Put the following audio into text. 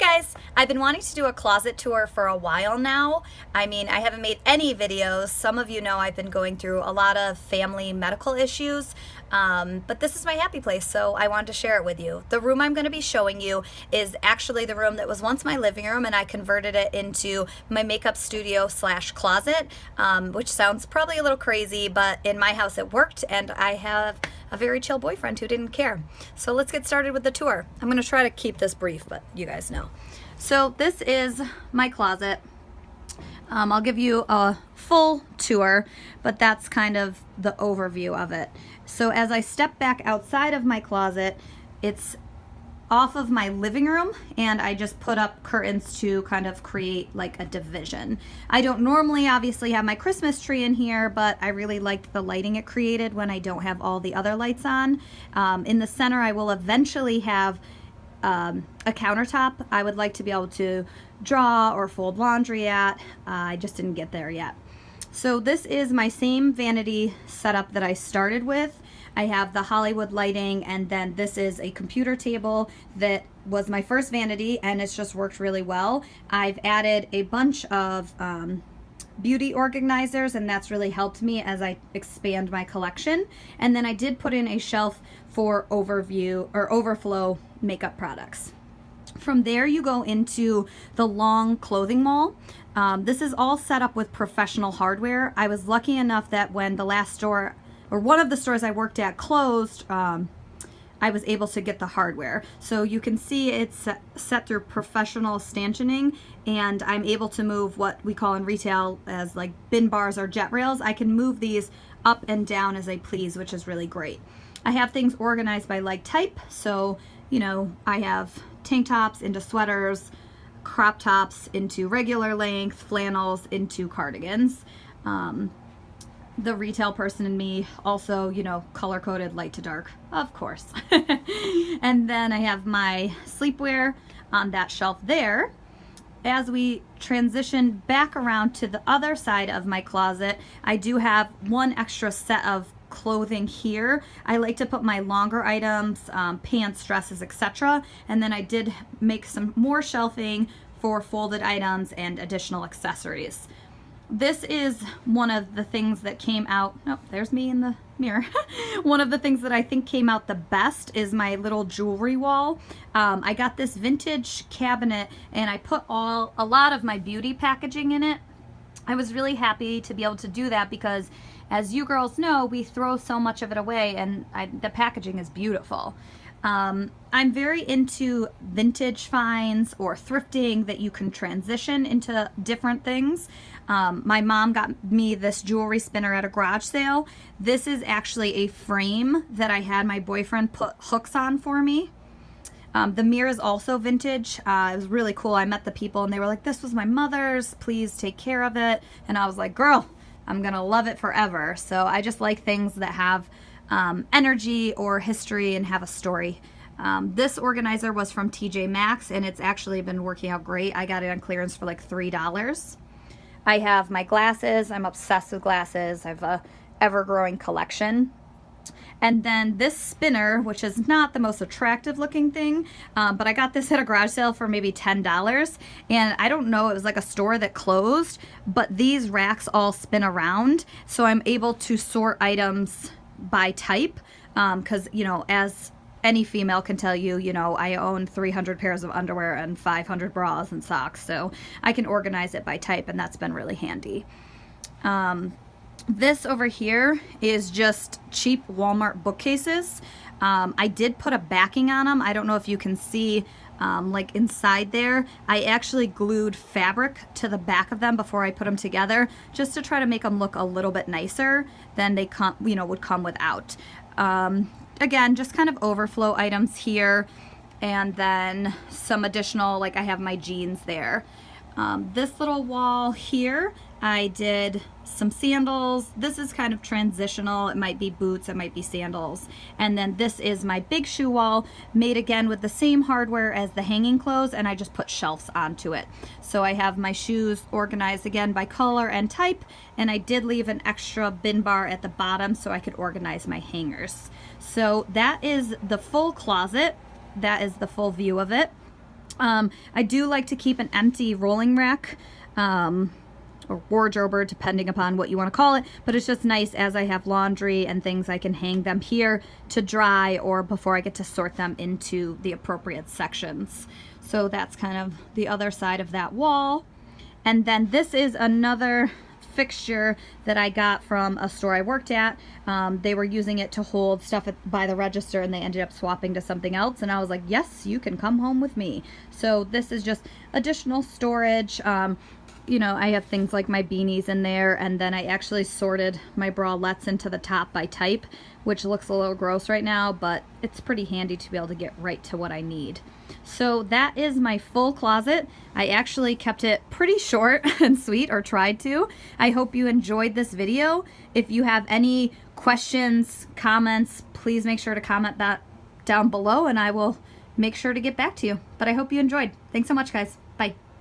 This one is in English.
guys, I've been wanting to do a closet tour for a while now. I mean, I haven't made any videos. Some of you know I've been going through a lot of family medical issues, but this is my happy place, so I wanted to share it with you. The room I'm going to be showing you is actually the room that was once my living room, and I converted it into my makeup studio slash closet, which sounds probably a little crazy, but in my house it worked, and I have a very chill boyfriend who didn't care. So let's get started with the tour. I'm going to try to keep this brief, but you guys know. So this is my closet. I'll give you a full tour, but that's kind of the overview of it. So as I step back outside of my closet, it's off of my living room, and I just put up curtains to kind of create like a division. I don't normally obviously have my Christmas tree in here, but I really liked the lighting it created when I don't have all the other lights on. In the center, I will eventually have a countertop I would like to be able to draw or fold laundry at. I just didn't get there yet. So this is my same vanity setup that I started with. I have the Hollywood lighting, and then this is a computer table that was my first vanity, and it's just worked really well. I've added a bunch of beauty organizers, and that's really helped me as I expand my collection. And then I did put in a shelf for overflow makeup products. From there you go into the long clothing mall. This is all set up with professional hardware. I was lucky enough that when the last store, or one of the stores I worked at, closed, I was able to get the hardware. So you can see it's set through professional stanchioning, and I'm able to move what we call in retail as like bin bars or jet rails. I can move these up and down as I please, which is really great. I have things organized by like type. So, you know, I have tank tops into sweaters, crop tops into regular length, flannels into cardigans. The retail person in me also, you know, color-coded light to dark, of course. And then I have my sleepwear on that shelf there. As we transition back around to the other side of my closet, I do have one extra set of clothing here. I like to put my longer items, pants, dresses, etc. And then I did make some more shelving for folded items and additional accessories. This is one of the things that came out, oh, there's me in the mirror. One of the things that I think came out the best is my little jewelry wall. I got this vintage cabinet, and I put a lot of my beauty packaging in it. I was really happy to be able to do that because, as you girls know, we throw so much of it away, and the packaging is beautiful. I'm very into vintage finds or thrifting that you can transition into different things. My mom got me this jewelry spinner at a garage sale. This is actually a frame that I had my boyfriend put hooks on for me. The mirror is also vintage. It was really cool. I met the people and they were like, "This was my mother's, please take care of it." And I was like, "Girl, I'm gonna love it forever." So I just like things that have energy or history and have a story. This organizer was from TJ Maxx, and it's actually been working out great. I got it on clearance for like $3. I have my glasses. I'm obsessed with glasses. I have a ever-growing collection. And then this spinner, which is not the most attractive looking thing, but I got this at a garage sale for maybe $10. And I don't know, it was like a store that closed, but these racks all spin around. So I'm able to sort items by type, because, you know, as any female can tell you, you know, I own 300 pairs of underwear and 500 bras and socks, so I can organize it by type, and that's been really handy. This over here is just cheap Walmart bookcases. I did put a backing on them. I don't know if you can see like inside there. I actually glued fabric to the back of them before I put them together, just to try to make them look a little bit nicer than they would come without. Again, just kind of overflow items here, and then some additional, like I have my jeans there. This little wall here, I did some sandals. This is kind of transitional. It might be boots, it might be sandals. And then this is my big shoe wall, made again with the same hardware as the hanging clothes, and I just put shelves onto it. So I have my shoes organized again by color and type, and I did leave an extra bin bar at the bottom so I could organize my hangers. So that is the full closet. That is the full view of it. I do like to keep an empty rolling rack, or wardrobe, depending upon what you want to call it, but it's just nice as I have laundry and things, I can hang them here to dry or before I get to sort them into the appropriate sections. So that's kind of the other side of that wall. And then this is another fixture that I got from a store I worked at. They were using it to hold stuff by the register, and they ended up swapping to something else, and I was like, yes, you can come home with me. So this is just additional storage. You know, I have things like my beanies in there, and then I actually sorted my bralettes into the top by type, which looks a little gross right now, but it's pretty handy to be able to get right to what I need. So that is my full closet. I actually kept it pretty short and sweet, or tried to. I hope you enjoyed this video. If you have any questions, comments, please make sure to comment that down below, and I will make sure to get back to you. But I hope you enjoyed. Thanks so much, guys. Bye.